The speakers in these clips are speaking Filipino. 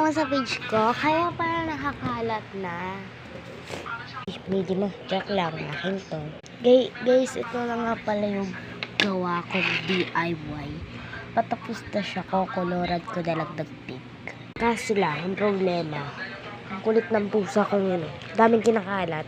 mo sa page ko, kaya pala nakakalat na. Medyo mo, joke lang, akin to. Guys, ito na nga pala yung gawa kong DIY. Patapos na siya, kukoloran ko na lang ng pink. Kaso lang, ang problema, ang kulit ng pusa ko yun. Daming kinakalat.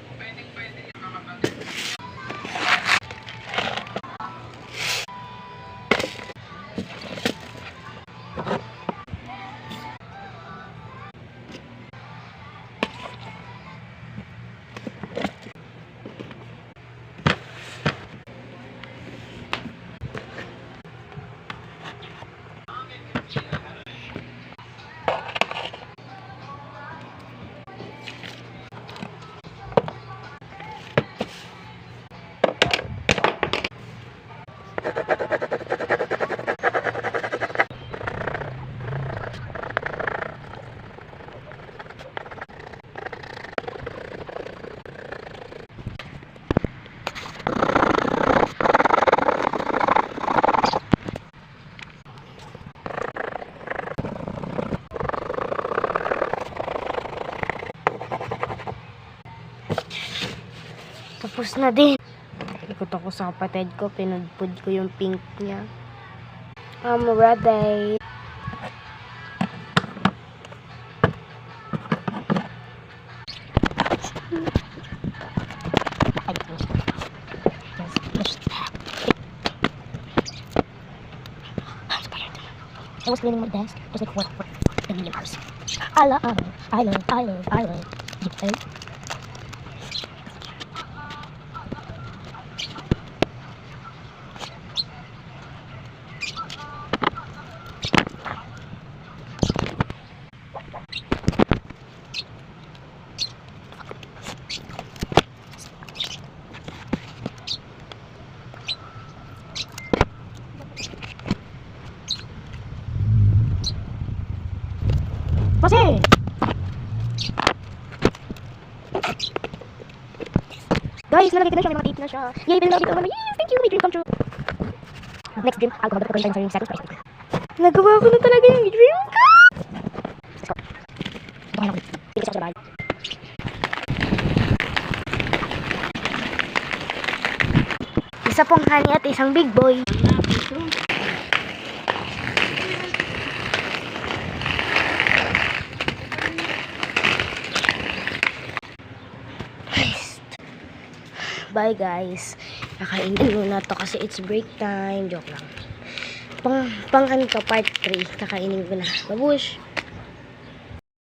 Tapos na din. Ikot ako sa kapatid ko, pinudpud ko yung pink niya. I'm ready. I was cleaning my desk. It was like what a million hours. I love. Okay. Kasi guys, nalagay ko na siya, may mga tape na siya. Yay, pinalagay ko naman. Yes, thank you, my dream come true. Next dream, alcohol, but ko yung seconds price. Nagawa ko na talaga yung dream ko. Let's go. Ito nga ako. Tingin siya sa bahay. Isa pong honey at isang big boy. Bye guys. Kakainin muna to kasi it's break time. Joke lang. Pang ano to, part 3. Kakainin ko na. Babush!